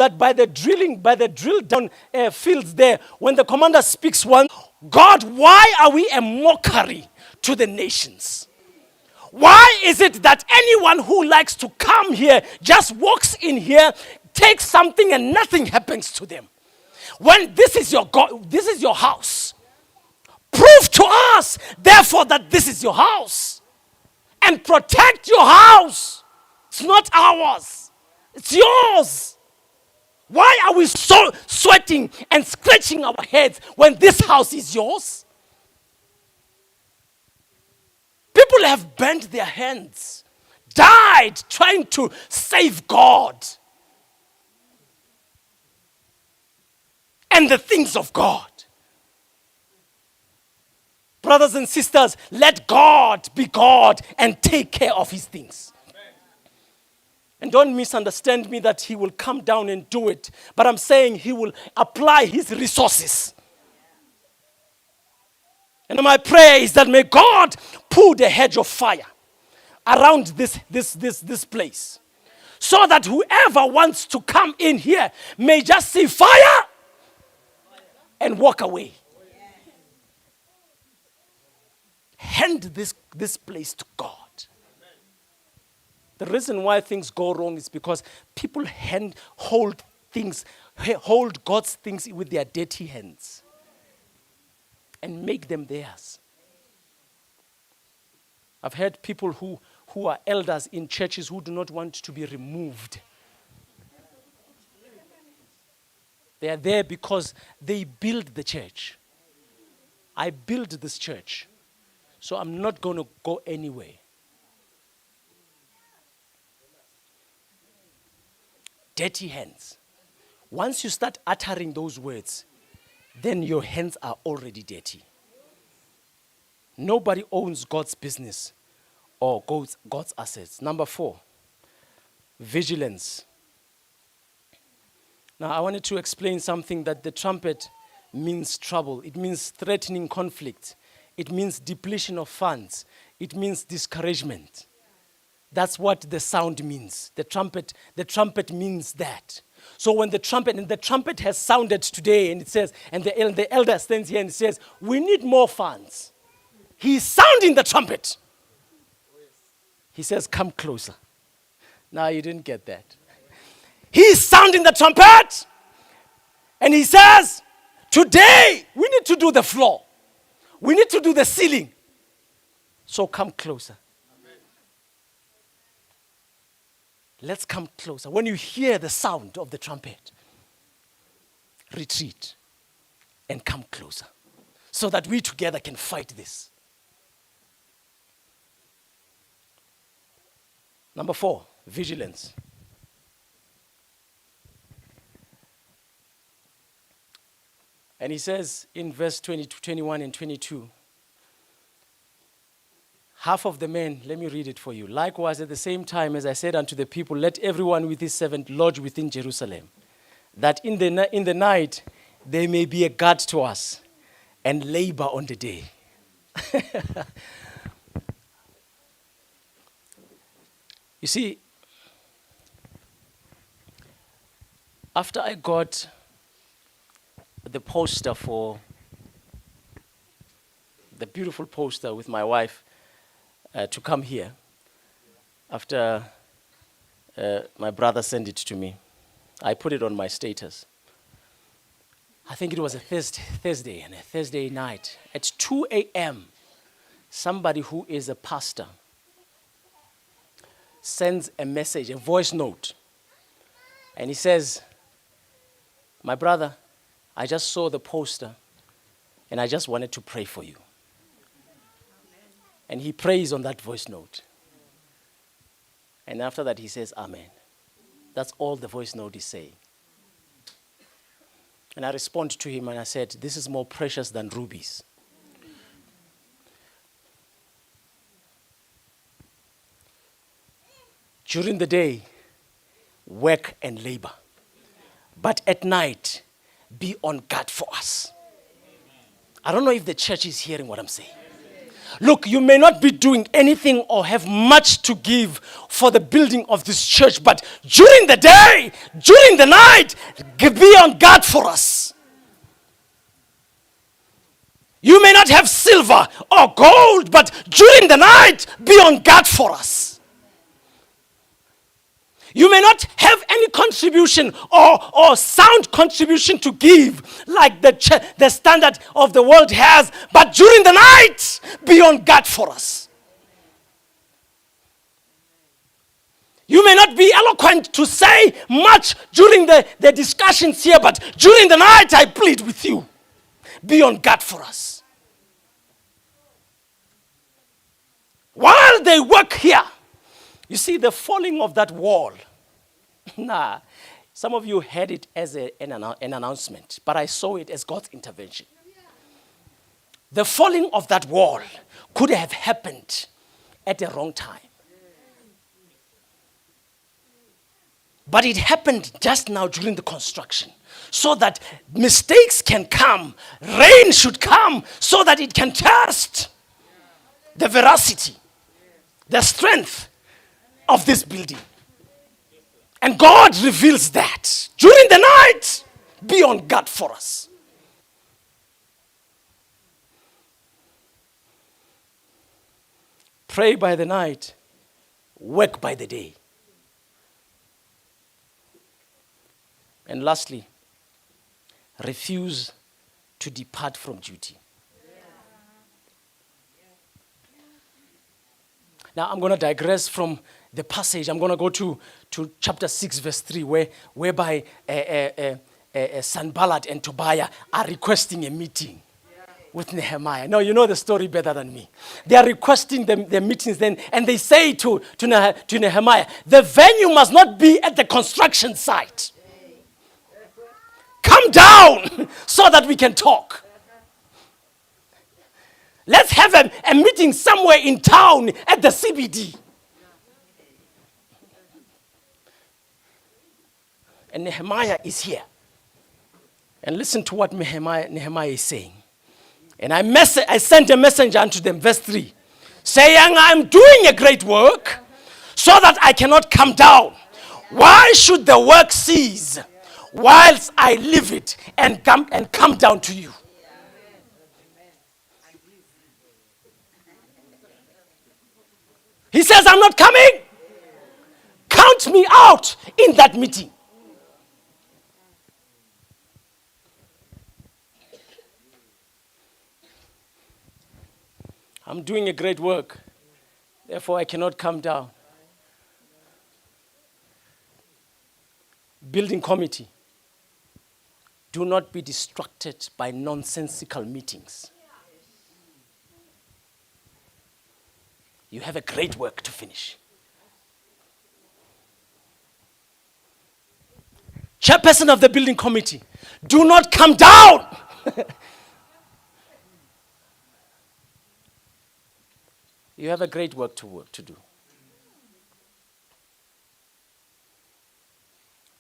that by the drill down fields there, when the commander speaks one, God, why are we a mockery to the nations? Why is it that anyone who likes to come here just walks in here, takes something and nothing happens to them? When this is your God, this is your house. Prove to us, therefore, that this is your house. And protect your house. It's not ours. It's yours. Why are we so sweating and scratching our heads when this house is yours? People have bent their hands, died trying to save God and the things of God. Brothers and sisters, let God be God and take care of his things. And don't misunderstand me that he will come down and do it. But I'm saying he will apply his resources. And my prayer is that may God put a hedge of fire around this place. So that whoever wants to come in here may just see fire and walk away. Hand this place to God. The reason why things go wrong is because people hold God's things with their dirty hands and make them theirs. I've heard people who are elders in churches who do not want to be removed. They are there because they build the church. I build this church, so I'm not going to go anywhere. Dirty hands. Once you start uttering those words, then your hands are already dirty. Nobody owns God's business or God's assets. Number 4, vigilance. Now, I wanted to explain something that the trumpet means trouble. It means threatening conflict. It means depletion of funds. It means discouragement. That's what the sound means. The trumpet means that. So when the trumpet has sounded today, and it says, and the elder stands here and says, we need more funds. He's sounding the trumpet. He says, come closer. Now you didn't get that. He's sounding the trumpet, and he says, today we need to do the floor. We need to do the ceiling. So come closer. Let's come closer. When you hear the sound of the trumpet, retreat and come closer so that we together can fight this. Number 4, vigilance. And he says in verse 21 and 22, half of the men, let me read it for you. Likewise, at the same time, as I said unto the people, let everyone with his servant lodge within Jerusalem, that in the night there may be a guard to us, and labor on the day. You see, after I got the poster the beautiful poster with my wife, to come here, after my brother sent it to me, I put it on my status. I think it was a Thursday, and a Thursday night at 2 a.m., somebody who is a pastor sends a message, a voice note, and he says, my brother, I just saw the poster, and I just wanted to pray for you. And he prays on that voice note. And after that, he says, Amen. That's all the voice note is saying. And I respond to him and I said, this is more precious than rubies. During the day, work and labor. But at night, be on guard for us. I don't know if the church is hearing what I'm saying. Look, you may not be doing anything or have much to give for the building of this church, but during the day, during the night, be on guard for us. You may not have silver or gold, but during the night, be on guard for us. You may not have any contribution or sound contribution to give like the standard of the world has, but during the night, be on guard for us. You may not be eloquent to say much during the discussions here, but during the night, I plead with you. Be on guard for us. While they work here, you see the falling of that wall. Some of you heard it as an announcement, but I saw it as God's intervention. The falling of that wall could have happened at the wrong time. But it happened just now during the construction, so that mistakes can come, rain should come, so that it can test the veracity, the strength of this building. And God reveals that. During the night, be on guard for us. Pray by the night, work by the day. And lastly, refuse to depart from duty. Now I'm going to digress from the passage. I'm going to go to chapter 6, verse 3, whereby Sanballat and Tobiah are requesting a meeting with Nehemiah. Now, you know the story better than me. They are requesting the meetings then, and they say to Nehemiah, the venue must not be at the construction site. Come down so that we can talk. Let's have a meeting somewhere in town at the CBD. And Nehemiah is here. And listen to what Nehemiah is saying. And I sent a messenger unto them, verse 3, saying, I'm doing a great work so that I cannot come down. Why should the work cease whilst I leave it and come down to you? He says, I'm not coming. Count me out in that meeting. I'm doing a great work. Therefore, I cannot come down. Building committee. Do not be distracted by nonsensical meetings. You have a great work to finish. Chairperson of the building committee, do not come down. You have a great work to do.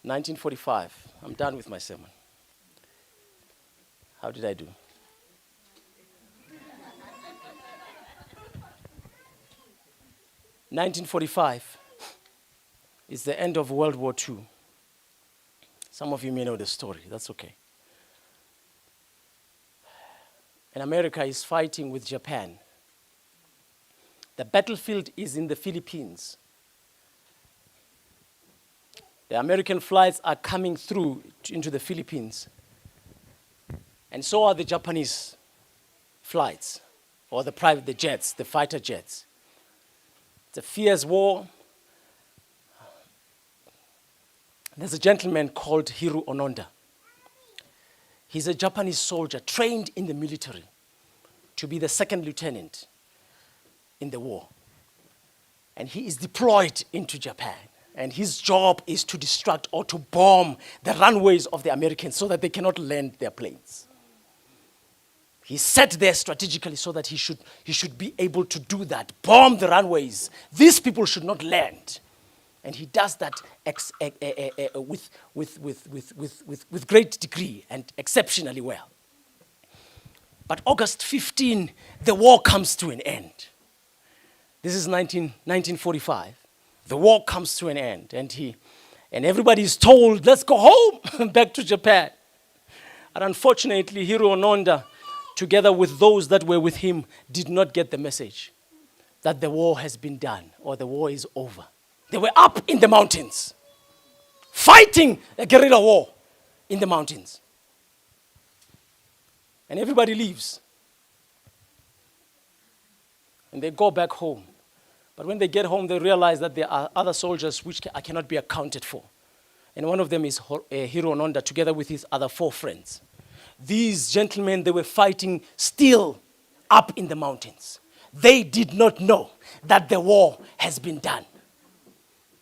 1945. I'm done with my sermon. How did I do? (1945) is the end of World War II. Some of you may know the story. That's okay. And America is fighting with Japan. The battlefield is in the Philippines. The American flights are coming through into the Philippines. And so are the Japanese flights, or the jets, the fighter jets. It's a fierce war. There's a gentleman called Hiru Onoda. He's a Japanese soldier trained in the military to be the second lieutenant in the war. And he is deployed into Japan. And his job is to distract or to bomb the runways of the Americans so that they cannot land their planes. He's set there strategically so that he should be able to do that, bomb the runways. These people should not land. And he does that with great degree and exceptionally well. But August 15, the war comes to an end. This is 1945. The war comes to an end, and everybody is told, let's go home, back to Japan. And unfortunately, Hiro Onoda, together with those that were with him, did not get the message that the war has been done or the war is over. They were up in the mountains, fighting a guerrilla war in the mountains. And everybody leaves. And they go back home. But when they get home, they realize that there are other soldiers which cannot be accounted for. And one of them is Hiro Onoda, together with his other 4 friends. These gentlemen, they were fighting still up in the mountains. They did not know that the war has been done.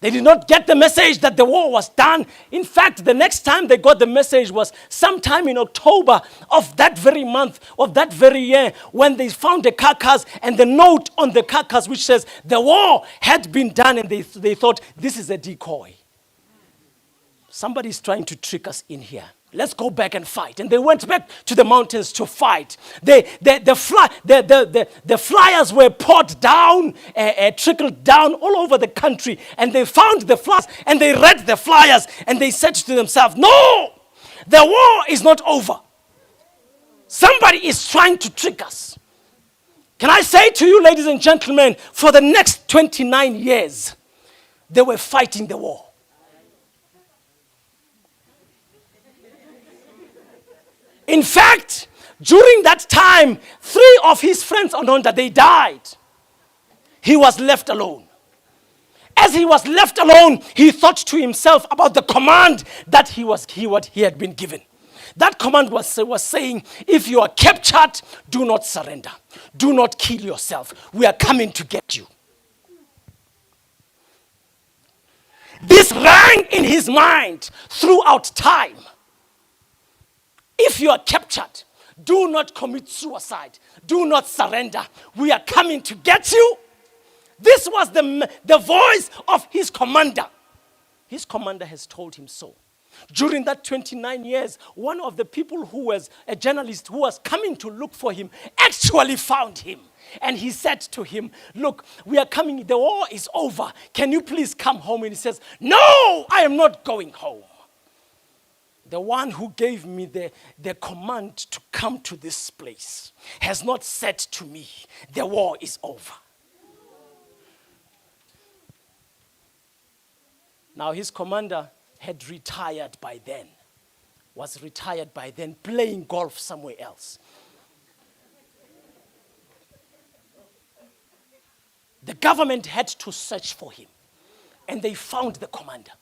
They did not get the message that the war was done. In fact, the next time they got the message was sometime in October of that very month, of that very year, when they found the carcass and the note on the carcass which says the war had been done, and they thought, this is a decoy. Somebody is trying to trick us in here. Let's go back and fight. And they went back to the mountains to fight. The flyers were poured down, trickled down all over the country. And they found the flyers and they read the flyers and they said to themselves, no, the war is not over. Somebody is trying to trick us. Can I say to you, ladies and gentlemen, for the next 29 years, they were fighting the war. In fact, during that time, 3 of his friends, Onoda, they died. He was left alone. As he was left alone, he thought to himself about the command that he had been given. That command was saying, if you are captured, do not surrender. Do not kill yourself. We are coming to get you. This rang in his mind throughout time. If you are captured, do not commit suicide. Do not surrender. We are coming to get you. This was the voice of his commander. His commander has told him so. During that 29 years, one of the people who was a journalist who was coming to look for him actually found him. And he said to him, look, we are coming, the war is over. Can you please come home? And he says, no, I am not going home. The one who gave me the command to come to this place has not said to me, the war is over. Now his commander had retired by then, playing golf somewhere else. The government had to search for him, and they found the commander.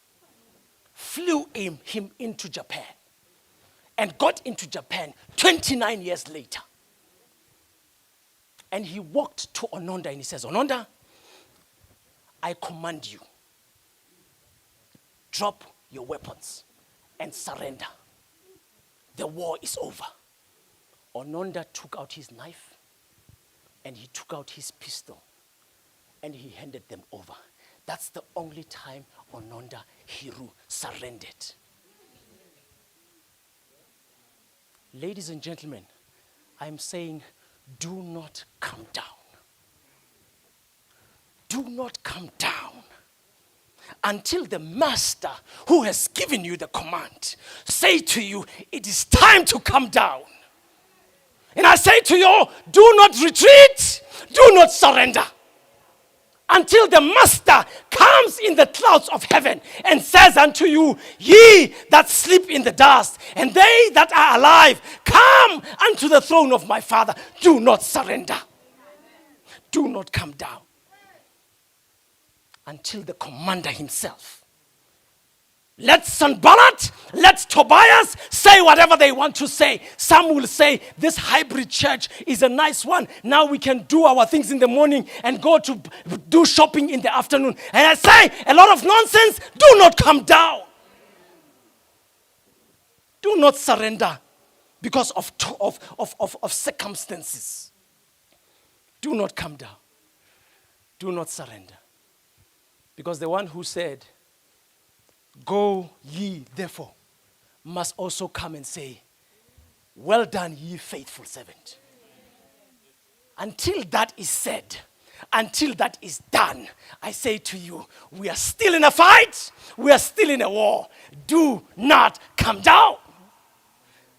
Flew him into Japan and got into Japan 29 years later. And he walked to Onoda and he says, Onoda, I command you, drop your weapons and surrender. The war is over. Onoda took out his knife and he took out his pistol and he handed them over. That's the only time Onoda Hiro surrendered. Ladies and gentlemen, I'm saying, do not come down. Do not come down until the master who has given you the command say to you, it is time to come down. And I say to you, do not retreat, do not surrender. Until the master comes in the clouds of heaven and says unto you, ye that sleep in the dust, and they that are alive, come unto the throne of my Father. Do not surrender. Do not come down. Until the commander himself. Let Sanballat, let Tobias say whatever they want to say. Some will say, this hybrid church is a nice one. Now we can do our things in the morning and go to do shopping in the afternoon. And I say, a lot of nonsense. Do not come down. Do not surrender because of circumstances. Do not come down. Do not surrender. Because the one who said, go ye therefore, must also come and say, well done ye faithful servant. Until that is said, until that is done, I say to you, we are still in a fight. We are still in a war. Do not come down.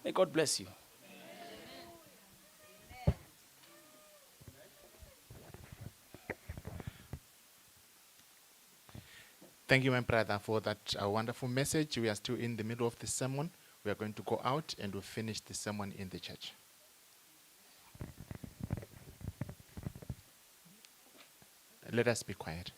May God bless you. Thank you, my brother, for that wonderful message. We are still in the middle of the sermon. We are going to go out and we'll finish the sermon in the church. Let us be quiet.